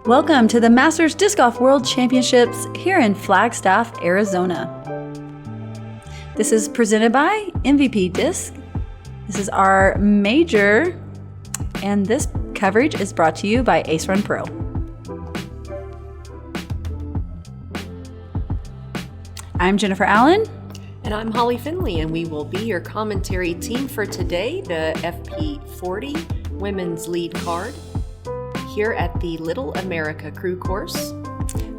Welcome to the Masters Disc Golf World Championships here in Flagstaff, Arizona. This is presented by MVP Disc. This is our major, and this coverage is brought to you by Ace Run Pro. I'm Jennifer Allen. And I'm Holly Finley, and we will be your commentary team for today, the FP40 Women's Lead Card, here at the Little America Crew Course.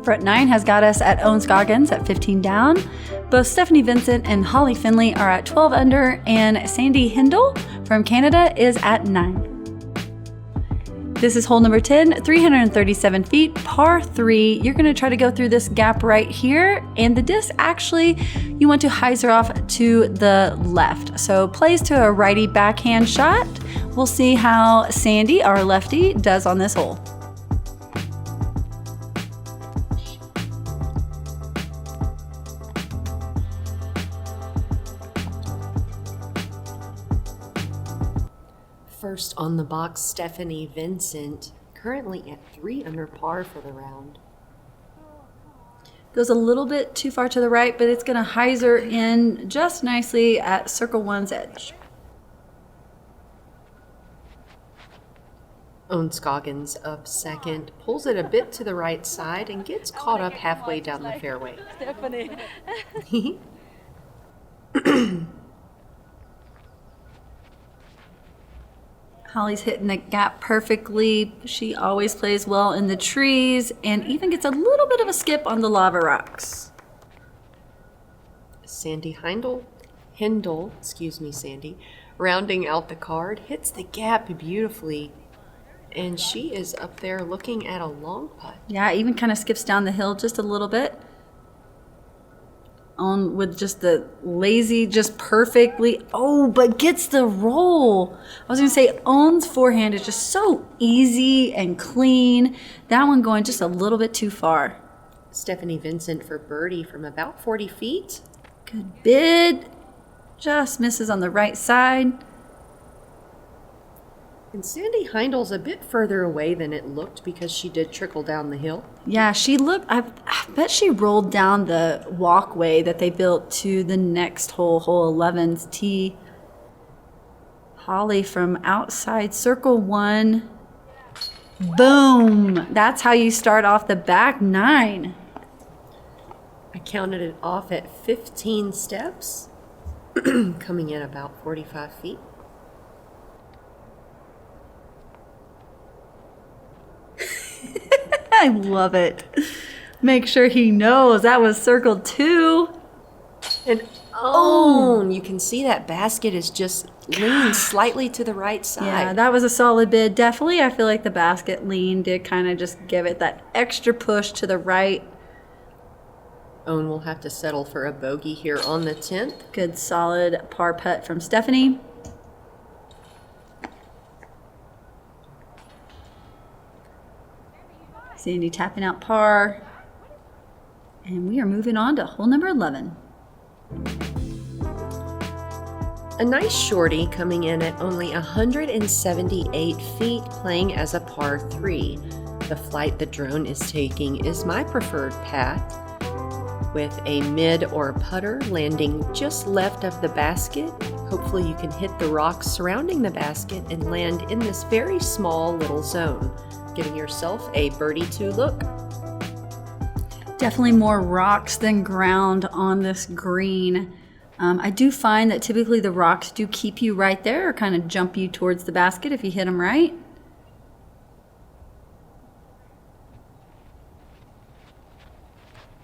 Front 9 has got us at OhnScoggins at 15 down. Both Stephanie Vincent and Holly Finley are at 12 under, and SandiHendel from Canada is at 9. This is hole number 10, 337 feet, par 3. You're going to try to go through this gap right here, and the disc actually, you want to hyzer off to the left. So plays to a righty backhand shot. We'll see how Sandy, our lefty, does on this hole. First on the box, Stephanie Vincent, currently at 3 under par for the round. Goes a little bit too far to the right, but it's going to hyzer in just nicely at circle 1's edge. OhnScoggins up second, pulls it a bit to the right side and gets caught up halfway down the fairway. Stephanie. Holly's hitting the gap perfectly. She always plays well in the trees and even gets a little bit of a skip on the lava rocks. Hendel, Sandy, rounding out the card, hits the gap beautifully, and she is up there looking at a long putt. Yeah, even kind of skips down the hill just a little bit. On with just the lazy, just perfectly, but gets the roll. I was gonna say, Ohn's forehand is just so easy and clean. That one going just a little bit too far. Stephanie Vincent for birdie from about 40 feet. Good bid. Just misses on the right side. And SandiHendel's a bit further away than it looked because she did trickle down the hill. Yeah, she looked, I bet she rolled down the walkway that they built to the next hole, hole 11's tee. Holly from outside circle 1. Boom. That's how you start off the back 9. I counted it off at 15 steps, coming in about 45 feet. I love it. Make sure he knows that was circle 2. And you can see that basket is just leaned slightly to the right side. Yeah, that was a solid bid. Definitely, I feel like the basket lean did kind of just give it that extra push to the right. Ohn will have to settle for a bogey here on the 10th. Good solid par putt from Stephanie. Sandy tapping out par. And we are moving on to hole number 11. A nice shorty coming in at only 178 feet, playing as a par 3. The flight the drone is taking is my preferred path, with a mid or putter landing just left of the basket. Hopefully you can hit the rocks surrounding the basket and land in this very small little zone, giving yourself a birdie 2 look. Definitely more rocks than ground on this green. I do find that typically the rocks do keep you right there or kind of jump you towards the basket if you hit them right.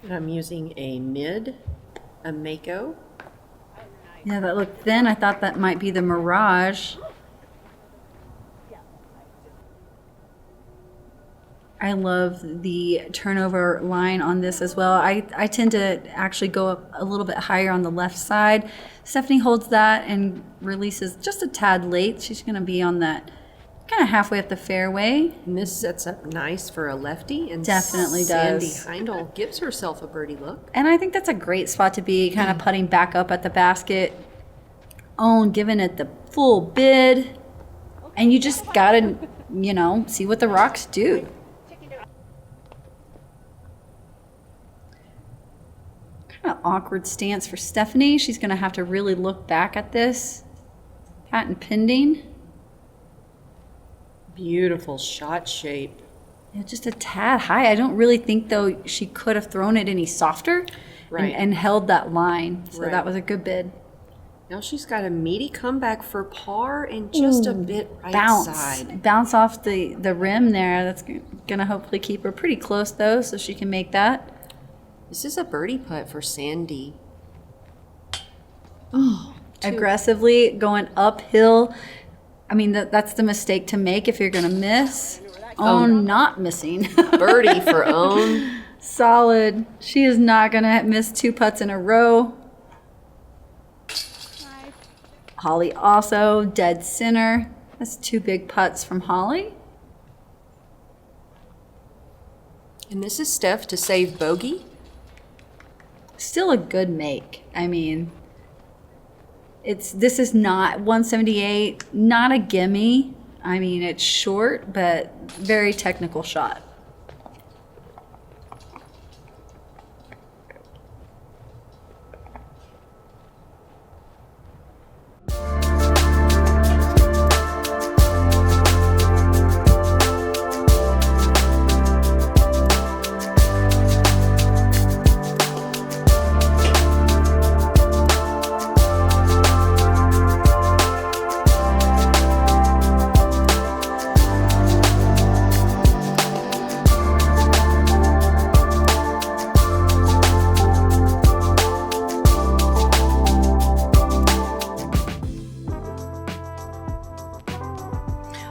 I'm using a mid, a Mako. Yeah, that looked thin. I thought that might be the Mirage. I love the turnover line on this as well. I tend to actually go up a little bit higher on the left side. Stephanie holds that and releases just a tad late. She's going to be on that kind of halfway up the fairway. And this sets up nice for a lefty. And Definitely does. SandiHendel gives herself a birdie look. And I think that's a great spot to be, kind of putting back up at the basket. Giving it the full bid. And you just got to, see what the rocks do. Kind of awkward stance for Stephanie. She's going to have to really look back at this. Patent pending. Beautiful shot shape. Yeah, just a tad high. I don't really think, though, she could have thrown it any softer and held that line. So that was a good bid. Now she's got a meaty comeback for par and just a bit right side. Bounce off the rim there. That's going to hopefully keep her pretty close, though, so she can make that. This is a birdie putt for Sandy. Aggressively going uphill. I mean, that's the mistake to make if you're going to miss. Not missing. Birdie for Own. Solid. She is not going to miss 2 putts in a row. Holly also dead center. That's 2 big putts from Holly. And this is Steph to save bogey. Still a good make. I mean, this is not 178, not a gimme. I mean, it's short, but very technical shot.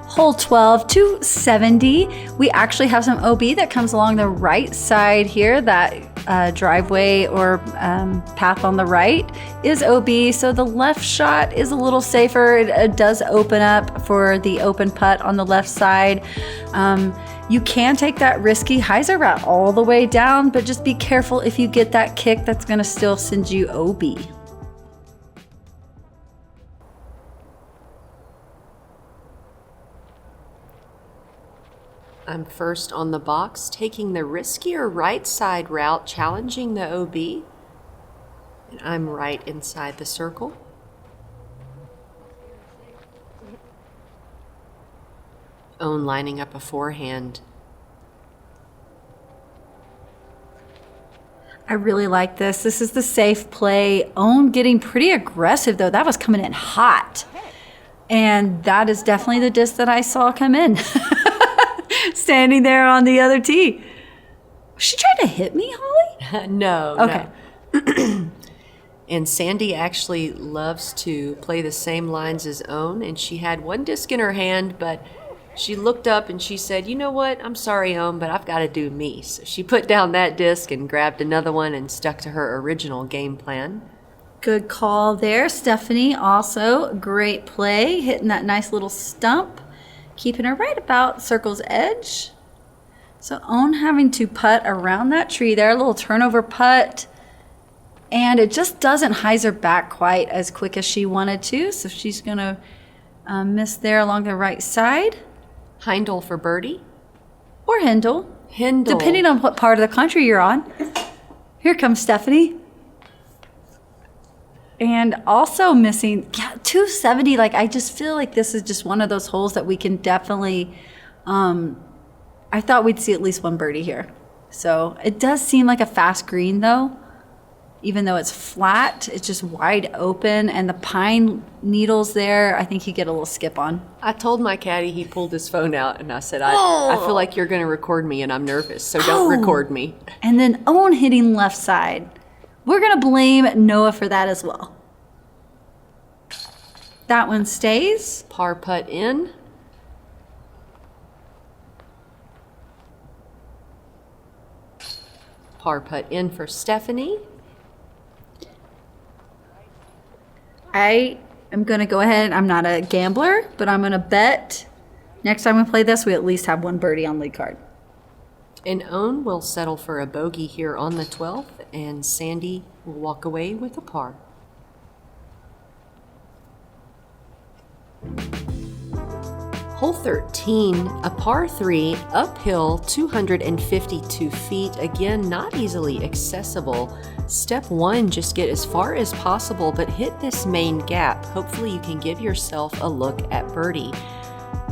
Hole 12, 270. We actually have some OB that comes along the right side here. That driveway or path on the right is OB, so the left shot is a little safer. It does open up for the open putt on the left side. You can take that risky hyzer route all the way down, but just be careful if you get that kick, that's going to still send you OB. I'm first on the box, taking the riskier right side route, challenging the OB. And I'm right inside the circle. Own lining up a forehand. I really like this. This is the safe play. Own getting pretty aggressive, though. That was coming in hot. And that is definitely the disc that I saw come in. Standing there on the other tee. Was she trying to hit me, Holly? No. Okay. No. And Sandy actually loves to play the same lines as Own, and she had one disc in her hand, but she looked up and she said, "You know what? I'm sorry, Own, but I've got to do me." So she put down that disc and grabbed another one and stuck to her original game plan. Good call there. Stephanie also great play, hitting that nice little stump. Keeping her right about circle's edge. So Own having to putt around that tree there, a little turnover putt. And it just doesn't hyzer back quite as quick as she wanted to. So she's going to miss there along the right side. Hendel for birdie. Or Hendel. Depending on what part of the country you're on. Here comes Stephanie. And also missing 270. Like, I just feel like this is just one of those holes that we can definitely, I thought we'd see at least one birdie here. So it does seem like a fast green though. Even though it's flat, it's just wide open, and the pine needles there, I think you get a little skip on. I told my caddy, he pulled his phone out, and I said, I feel like you're going to record me, and I'm nervous, so don't record me. And then Own hitting left side. We're going to blame Noah for that as well. That one stays. Par putt in. Par putt in for Stephanie. I am going to go ahead. I'm not a gambler, but I'm going to bet Next time we play this, we at least have one birdie on lead card. And Own will settle for a bogey here on the 12th, and Sandy will walk away with a par. Hole 13, a par 3, uphill, 252 feet. Again, not easily accessible. Step 1, just get as far as possible, but hit this main gap. Hopefully you can give yourself a look at birdie.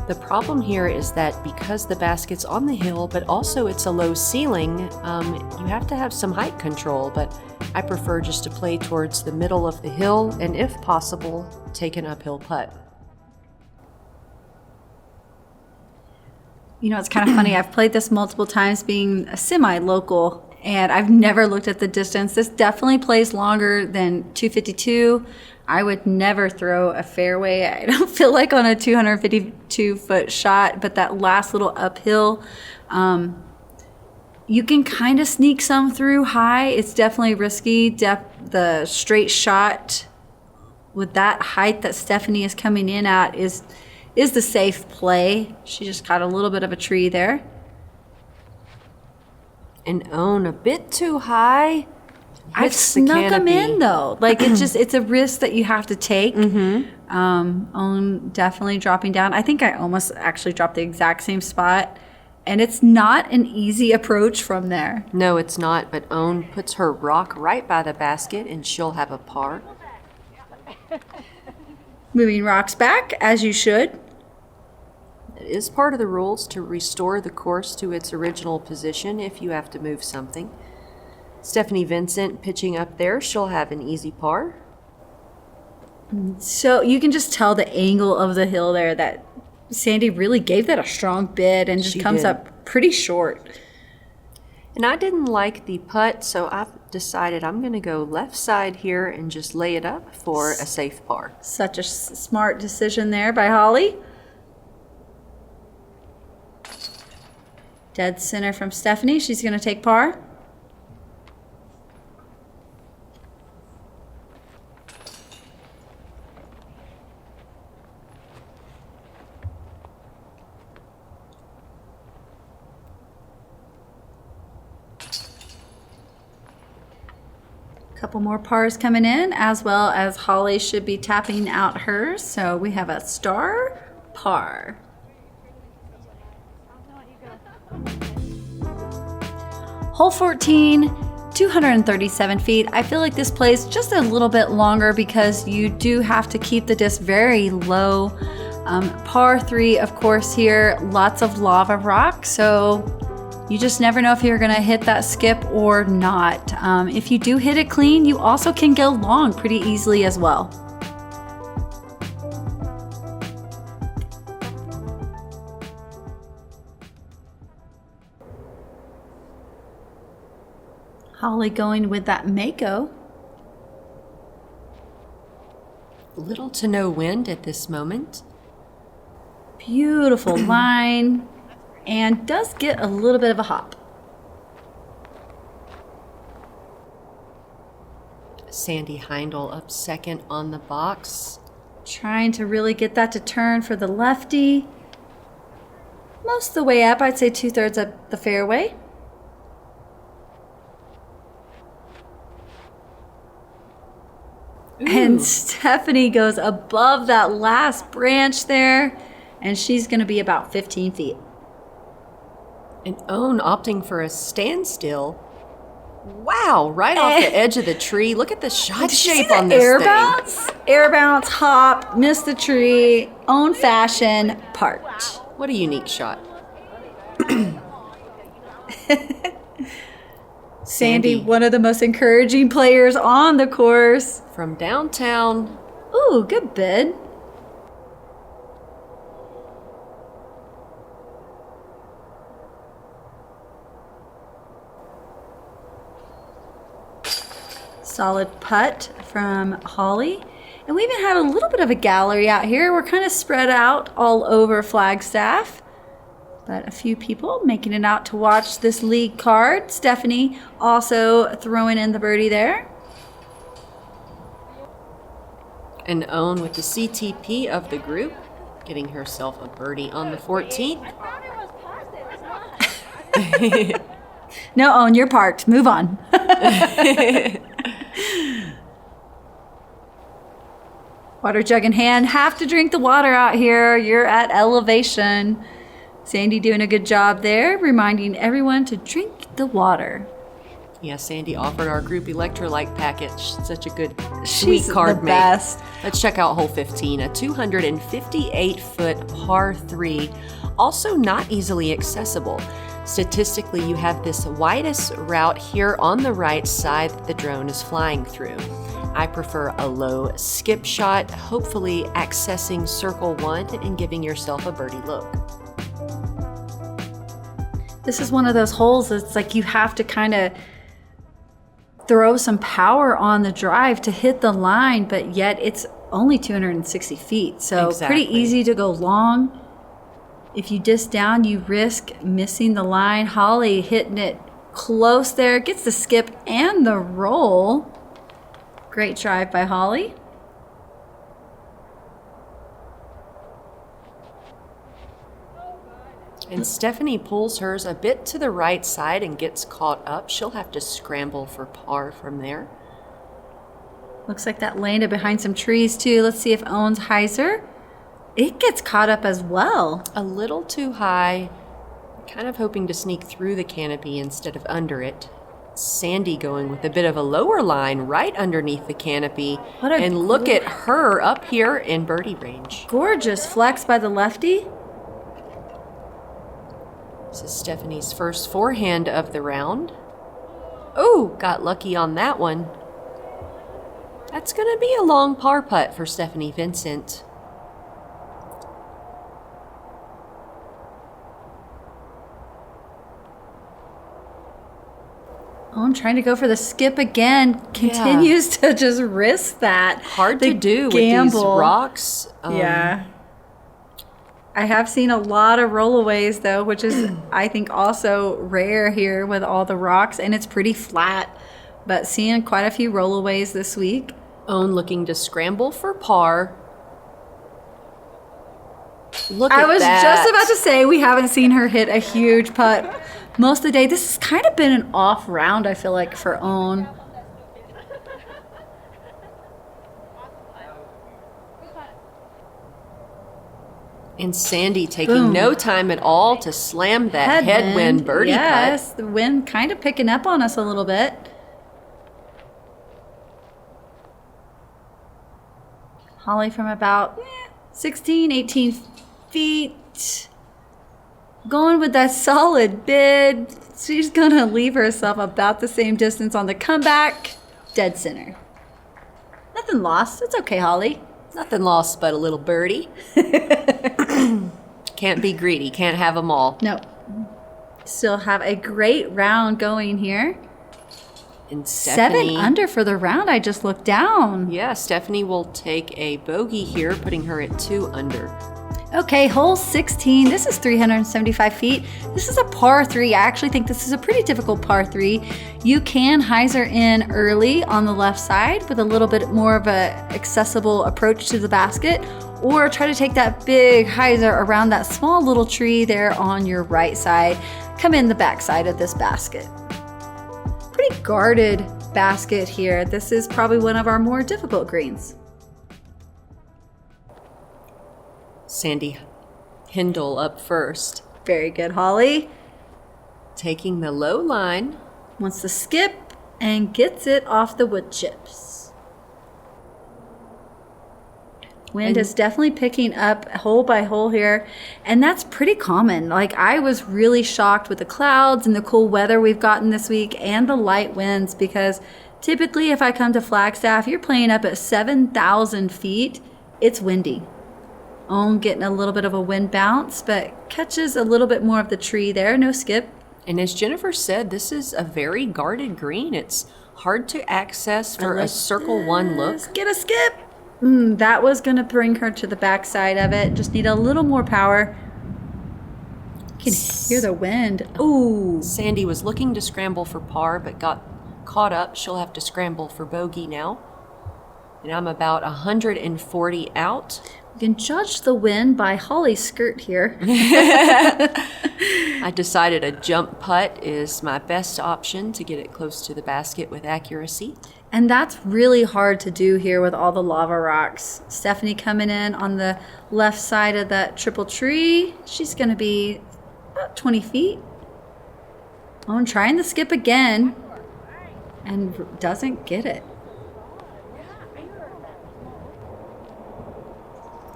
The problem here is that because the basket's on the hill, but also it's a low ceiling, you have to have some height control, but I prefer just to play towards the middle of the hill and, if possible, take an uphill putt. You know, it's kind of funny. I've played this multiple times being a semi-local, and I've never looked at the distance. This definitely plays longer than 252. I would never throw a fairway. I don't feel like on a 252-foot shot, but that last little uphill, you can kind of sneak some through high. It's definitely risky. The straight shot with that height that Stephanie is coming in at is the safe play. She just got a little bit of a tree there. And Own a bit too high. I've snuck them in though. Like it's a risk that you have to take. Own definitely dropping down. I think I almost actually dropped the exact same spot. And it's not an easy approach from there. No, it's not, but Own puts her rock right by the basket and she'll have a par. Moving rocks back, as you should. It is part of the rules to restore the course to its original position if you have to move something. Stephanie Vincent pitching up there, she'll have an easy par. So you can just tell the angle of the hill there that Sandy really gave that a strong bid and just comes up pretty short. And I didn't like the putt, so I've decided I'm going to go left side here and just lay it up for a safe par. Such a smart decision there by Holly. Dead center from Stephanie. She's going to take par. Couple more pars coming in, as well as Holly should be tapping out hers. So we have a star par. Hole 14, 237 feet. I feel like this plays just a little bit longer because you do have to keep the disc very low. Par 3, of course, here, lots of lava rock. So you just never know if you're gonna hit that skip or not. If you do hit it clean, you also can go long pretty easily as well. Holly going with that Mako. Little to no wind at this moment. Beautiful line. And does get a little bit of a hop. SandiHendel up second on the box. Trying to really get that to turn for the lefty. Most of the way up, I'd say 2/3 up the fairway. Ooh. And Stephanie goes above that last branch there, and she's going to be about 15 feet. And Own opting for a standstill. Wow, right off the edge of the tree. Look at the shot shape on this air thing. Bounce? Air bounce, hop, missed the tree, own fashion, part. What a unique shot. Sandy, one of the most encouraging players on the course. From downtown. Ooh, good bid. Solid putt from Holly. And we even had a little bit of a gallery out here. We're kind of spread out all over Flagstaff. But a few people making it out to watch this league card. Stephanie also throwing in the birdie there. And Own with the CTP of the group. Getting herself a birdie on the 14th. No, Own, you're parked. Move on. Water jug in hand. Have to drink the water out here. You're at elevation. Sandy doing a good job there, reminding everyone to drink the water. Yeah, Sandy offered our group electrolyte package. Such a good, She's sweet card the mate. best. Let's check out hole 15, a 258-foot par 3, also not easily accessible. Statistically, you have this widest route here on the right side that the drone is flying through. I prefer a low skip shot, hopefully accessing circle 1 and giving yourself a birdie look. This is one of those holes that's like you have to kind of throw some power on the drive to hit the line, but yet it's only 260 feet. So Exactly. pretty easy to go long. If you disc down, you risk missing the line. Holly hitting it close there, gets the skip and the roll. Great drive by Holly. And Stephanie pulls hers a bit to the right side and gets caught up. She'll have to scramble for par from there. Looks like that landed behind some trees too. Let's see if Owns Heiser. It gets caught up as well. A little too high, kind of hoping to sneak through the canopy instead of under it. Sandy going with a bit of a lower line right underneath the canopy. And look at her up here in birdie range. Gorgeous flex by the lefty. This is Stephanie's first forehand of the round. Oh, got lucky on that one. That's going to be a long par putt for Stephanie Vincent. Oh, I'm trying to go for the skip again. Continues to just risk that. Hard to do gamble. with these rocks. Yeah. I have seen a lot of rollaways though, which is I think also rare here with all the rocks, and it's pretty flat. But seeing quite a few rollaways this week. Own looking to scramble for par. Look I at was that. just about to say we haven't seen her hit a huge putt most of the day. This has kind of been an off round, I feel like, for Own. And Sandy taking no time at all to slam that headwind birdie putt. Yes, the wind kind of picking up on us a little bit. Holly from about 16, 18 feet. Going with that solid bid. She's going to leave herself about the same distance on the comeback. Dead center. Nothing lost. It's okay, Holly. Nothing lost but a little birdie. Can't be greedy. Can't have them all. No. Still have a great round going here. And Stephanie, 7 under for the round. I just looked down. Yeah, Stephanie will take a bogey here, putting her at 2 under. Okay, hole 16. This is 375 feet. This is a par 3. I actually think this is a pretty difficult par 3. You can hyzer in early on the left side with a little bit more of a accessible approach to the basket, or try to take that big hyzer around that small little tree there on your right side. Come in the back side of this basket. Pretty guarded basket here. This is probably one of our more difficult greens. SandiHendel up first. Very good, Holly. Taking the low line. Wants to skip and gets it off the wood chips. Wind is definitely picking up hole by hole here, and that's pretty common. Like, I was really shocked with the clouds and the cool weather we've gotten this week and the light winds, because typically if I come to Flagstaff, you're playing up at 7,000 feet. It's windy. Own getting a little bit of a wind bounce, but catches a little bit more of the tree there. No skip. And as Jennifer said, this is a very guarded green. It's hard to access for a circle 1 look. Get a skip. That was going to bring her to the backside of it. Just need a little more power. You can hear the wind. Ooh. Sandy was looking to scramble for par, but got caught up. She'll have to scramble for bogey now. and I'm about 140 out. You can judge the wind by Holly's skirt here. I decided a jump putt is my best option to get it close to the basket with accuracy. And that's really hard to do here with all the lava rocks. Stephanie coming in on the left side of that triple tree. She's going to be about 20 feet. Own trying the skip again and doesn't get it.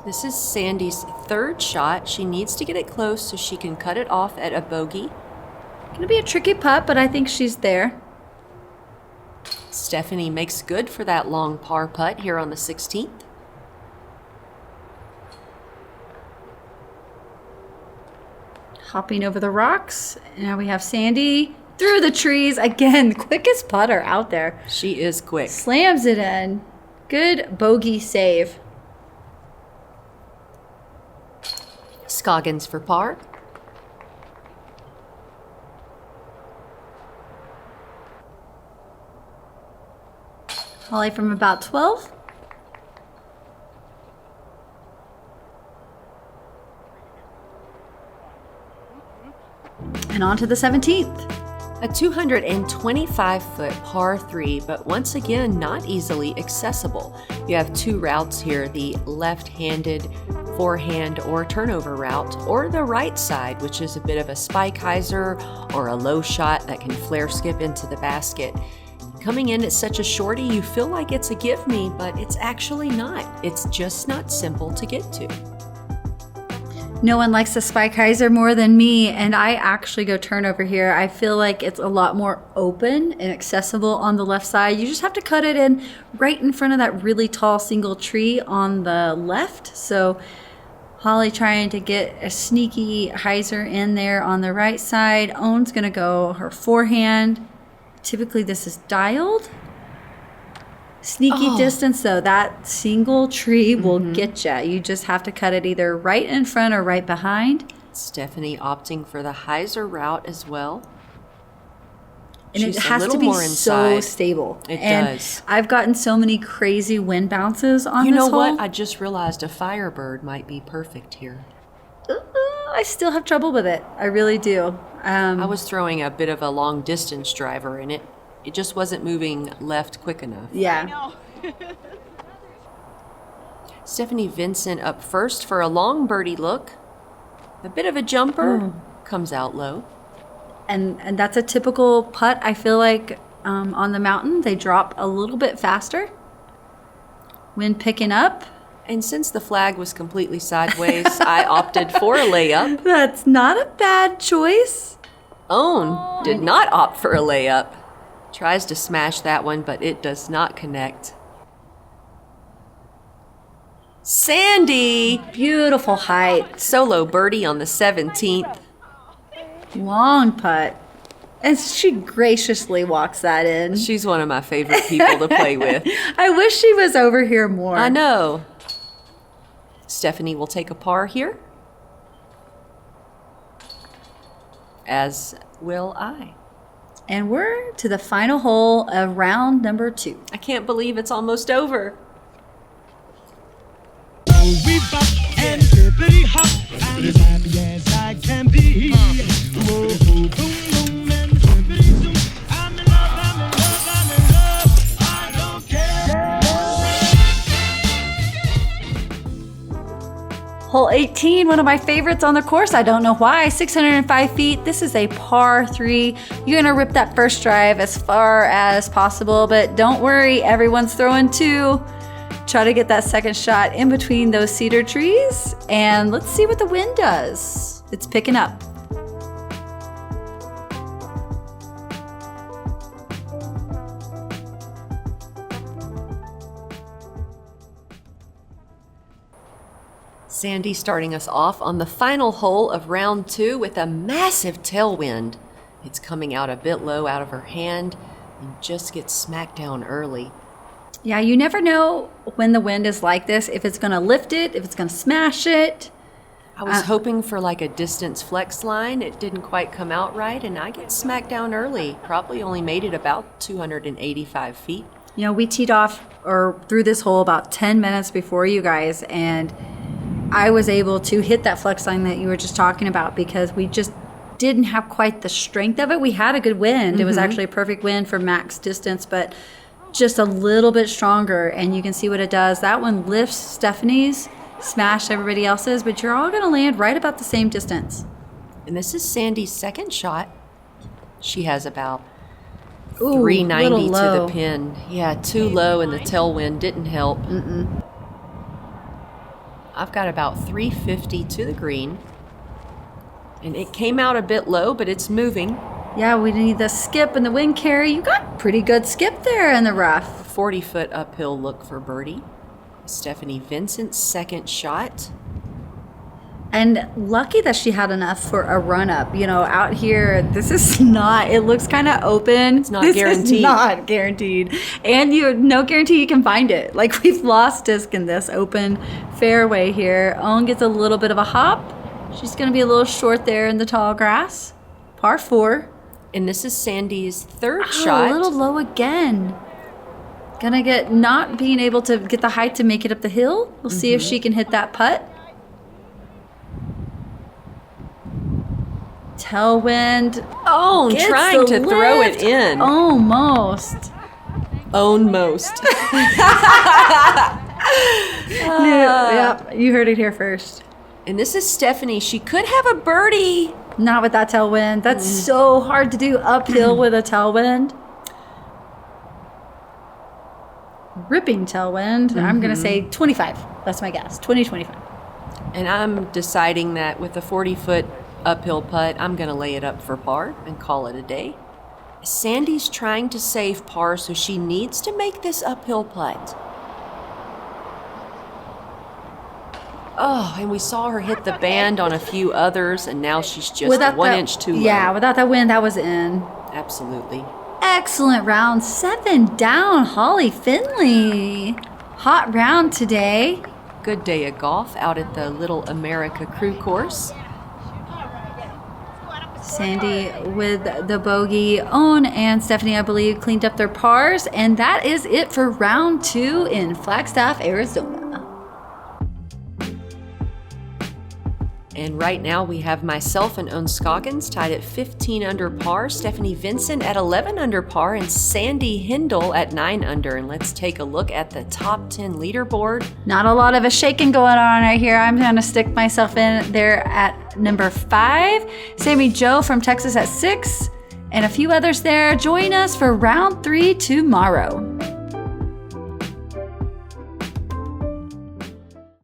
This is Sandy's third shot. She needs to get it close so she can cut it off at a bogey. Going to be a tricky putt, but I think she's there. Stephanie makes good for that long par putt here on the 16th. Hopping over the rocks. Now we have Sandy through the trees. Again, quickest putter out there. She is quick. Slams it in. Good bogey save. Scoggins for par. Holly from about 12. And on to the 17th. A 225-foot par 3, but once again, not easily accessible. You have two routes here, the left-handed forehand or turnover route, or the right side, which is a bit of a spike hyzer or a low shot that can flare skip into the basket. Coming in at such a shorty, you feel like it's a give me, but it's actually not. It's just not simple to get to. No one likes the spike hyzer more than me, and I actually go turnover here. I feel like it's a lot more open and accessible on the left side. You just have to cut it in right in front of that really tall single tree on the left. So Holly trying to get a sneaky hyzer in there on the right side. Own's going to go her forehand. Typically this is dialed. Sneaky distance though, that single tree will get you. You just have to cut it either right in front or right behind. Stephanie opting for the hyzer route as well. And She's it has to be so stable. It and does. I've gotten so many crazy wind bounces on You this know hole. what? I just realized a Firebird might be perfect here. I still have trouble with it. I really do. I was throwing a bit of a long distance driver and it just wasn't moving left quick enough. Yeah. Stephanie Vincent up first for a long birdie look. A bit of a jumper, comes out low. And that's a typical putt. I feel like on the mountain, they drop a little bit faster. Wind picking up. And since the flag was completely sideways, I opted for a layup. That's not a bad choice. Own did not opt for a layup. Tries to smash that one, but it does not connect. Sandy! Beautiful height. Solo birdie on the 17th. Long putt. And she graciously walks that in. She's one of my favorite people to play with. I wish she was over here more. I know. Stephanie will take a par here. As will I. And we're to the final hole of round number 2. I can't believe it's almost over. We bop and hippity hop. I'm as happy as I can be. Whoa, boom, boom, and hippity zoom. I'm in love, I'm in love, I'm in love. I don't care. Hole 18, one of my favorites on the course. I don't know why. 605 feet. This is a par 3. You're going to rip that first drive as far as possible, but don't worry, everyone's throwing 2. Try to get that second shot in between those cedar trees, and let's see what the wind does. It's picking up. Sandy starting us off on the final hole of round 2 with a massive tailwind. It's coming out a bit low out of her hand and just gets smacked down early. Yeah, you never know when the wind is like this, if it's going to lift it, if it's going to smash it. I was hoping for like a distance flex line. It didn't quite come out right, and I get smacked down early. Probably only made it about 285 feet. You know, we teed off or through this hole about 10 minutes before you guys, and I was able to hit that flex line that you were just talking about because we just didn't have quite the strength of it. We had a good wind. It was actually a perfect wind for max distance, but just a little bit stronger, and you can see what it does. That one lifts Stephanie's, smashed everybody else's, but you're all going to land right about the same distance. And this is Sandy's second shot. She has about Ooh, 390 to low. the pin. Yeah, too low, and the tailwind didn't help. I've got about 350 to the green. And it came out a bit low, but it's moving. Yeah, we need the skip and the wind carry. You got pretty good skip there in the rough. 40-foot uphill look for birdie. Stephanie Vincent's second shot. And lucky that she had enough for a run up. You know, out here, this is not, it looks kind of open. It's not guaranteed. It's not guaranteed. And you no guarantee you can find it. Like, we've lost disc in this open fairway here. Own gets a little bit of a hop. She's going to be a little short there in the tall grass. Par 4. And this is Sandy's third shot. A little low again. Gonna get not being able to get the height to make it up the hill. We'll see if she can hit that putt. Tailwind. Oh, Gets trying the to throw it lift. in. Almost. Almost. Yep, you heard it here first. And this is Stephanie. She could have a birdie. Not with that tailwind. That's so hard to do uphill with a tailwind. Ripping tailwind. I'm going to say 25. That's my guess. 20-25. And I'm deciding that with a 40-foot uphill putt, I'm going to lay it up for par and call it a day. Sandy's trying to save par, so she needs to make this uphill putt. Oh, and we saw her hit the band on a few others, and now she's just one inch too low. Yeah, without that wind, that was in. Absolutely. Excellent round. 7 down, Holly Finley. Hot round today. Good day of golf out at the Little America Crew Course. Sandy with the bogey. Own and Stephanie, I believe, cleaned up their pars. And that is it for round 2 in Flagstaff, Arizona. And right now we have myself and OhnScoggins tied at 15 under par, Stephanie Vincent at 11 under par, and SandiHendel at 9 under. And let's take a look at the top 10 leaderboard. Not a lot of a shaking going on right here. I'm going to stick myself in there at number 5. Sammy Joe from Texas at 6. And a few others there. Join us for round 3 tomorrow.